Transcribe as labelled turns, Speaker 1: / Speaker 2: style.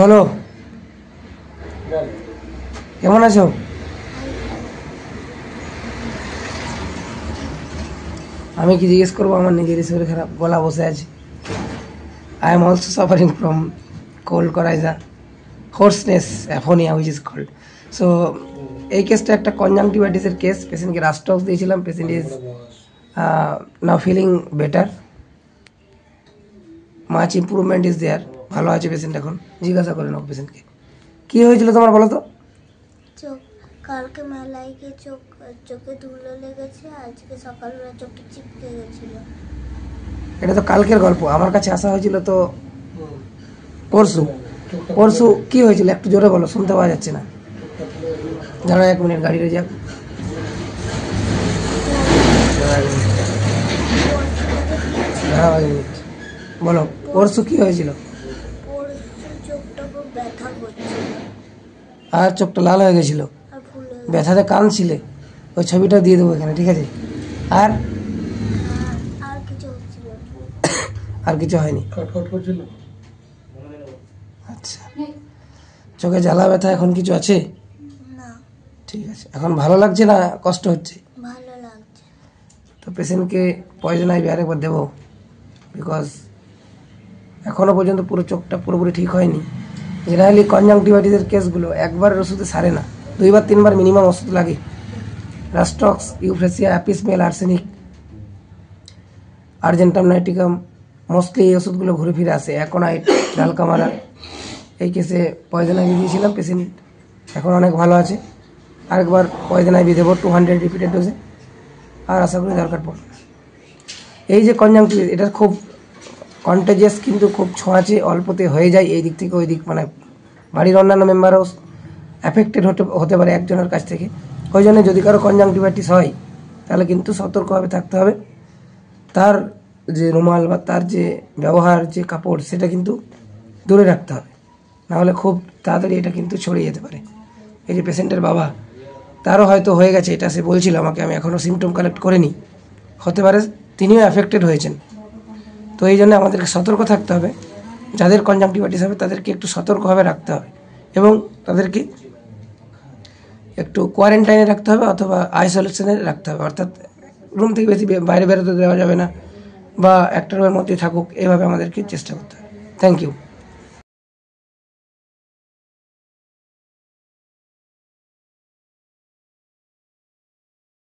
Speaker 1: বলো কেমন আছো? আমি কি জিজ্ঞেস করবো? আমার নিজেরই শরীর খারাপ, গলা বসে আছে। I am also suffering from cold coryza hoarseness aphonia which is called. So এই কেসটা একটা কনজাংটিভাইটিসের কেস। পেশেন্টকে রাস্টক্স দিয়েছিলাম। Patient is now feeling better, much improvement is there. ভালো আছে পেশেন্ট এখন। জিজ্ঞাসা করে নাও পেশেন্টকে কী হয়েছিল তোমার, বলো তো।
Speaker 2: চোখ কালকে মেলায় গিয়ে চোখে ধুলো লেগেছে, আজকে সকালবেলা চোখটা চিপকে গেছিল।
Speaker 1: এটা তো কালকের গল্প। আমার কাছে আসা হয়েছিল তো পরশু। পরশু কি হয়েছিল একটু জোরে বলো, শুনতে পাওয়া যাচ্ছে না। দাঁড়া 1 মিনিট, গাড়িতে যাক। দাঁড়াও 1 মিনিট, বলো পরশু কি হয়েছিল?
Speaker 2: পরশু চোখটা খুব ব্যথা করছিল
Speaker 1: আর চোখটা লাল হয়ে গেছিল,
Speaker 2: আর ফুলে
Speaker 1: ব্যথাতে কাঁদছিলে। ওই ছবিটা দিয়ে দেবো এখানে, ঠিক আছে? আর
Speaker 2: আর কিছু হচ্ছিল না।
Speaker 1: আর কিছু হয়নি? আচ্ছা, চোখে জ্বালা ব্যথা এখন কিছু আছে?
Speaker 2: না,
Speaker 1: ঠিক আছে। এখন ভালো লাগছে না কষ্ট হচ্ছে?
Speaker 2: ভালো লাগছে।
Speaker 1: তো পেশেন্টকে পয়জন আইভি আরেকবার দেবো, বিকজ এখনও পর্যন্ত পুরো চোখটা পুরোপুরি ঠিক হয়নি। জেনারেলি কনজাংটিভাইটিসের কেসগুলো একবারের ওষুধে সারে না, 2বার 3বার মিনিমাম ওষুধ লাগে। রাস্টক্স, ইউফ্রেসিয়া, অ্যাপিসমেল, আর্সেনিক, আর্জেন্টাম নাইটিকাম, মোস্টলি এই ওষুধগুলো ঘুরে ফিরে আসে। Aconite, dulcamara. এই কেসে পয়জন আইভি দিয়েছিলাম, পেশেন্ট এখন অনেক ভালো আছে। আরেকবার পয়জন আইভি দেবো 200 রিপিটেড ডোজে, আর আশা করি দরকার পড়বে না। এই যে কনজাংটিভিস, এটা খুব কন্টেজিয়াস, কিন্তু খুব ছোঁয়াচে, অল্পতে হয়ে যায় এই দিক থেকে ওই দিক, মানে বাড়ির অন্যান্য মেম্বারও অ্যাফেক্টেড হতে পারে একজনের কাছ থেকে। ওই জন্য যদি কারো কনজাংটিভাইটিস হয় তাহলে কিন্তু সতর্কভাবে থাকতে হবে। তার যে রুমাল বা তার যে ব্যবহার, যে কাপড়, সেটা কিন্তু দূরে রাখতে হবে, নাহলে খুব তাড়াতাড়ি এটা কিন্তু ছড়িয়ে যেতে পারে। এই যে পেশেন্টের বাবা, তারও হয়তো হয়ে গেছে, এটা সে বলছিল আমাকে, আমি এখনও সিমটম কালেক্ট করিনি, হতে পারে তিনিও অ্যাফেক্টেড হয়েছেন। তো এই জন্য আমাদেরকে সতর্ক থাকতে হবে। যাদের কনজাংটিভাইটিস হবে তাদেরকে একটু সতর্কভাবে রাখতে হবে এবং তাদেরকে একটু কোয়ারেন্টাইনে রাখতে হবে অথবা আইসোলেশনে রাখতে হবে। অর্থাৎ রুম থেকে বেশি বাইরে বেরোতে দেওয়া যাবে না, বা একটা রুমের মধ্যেই থাকুক, এভাবে আমাদেরকে চেষ্টা করতে হবে। Thank you.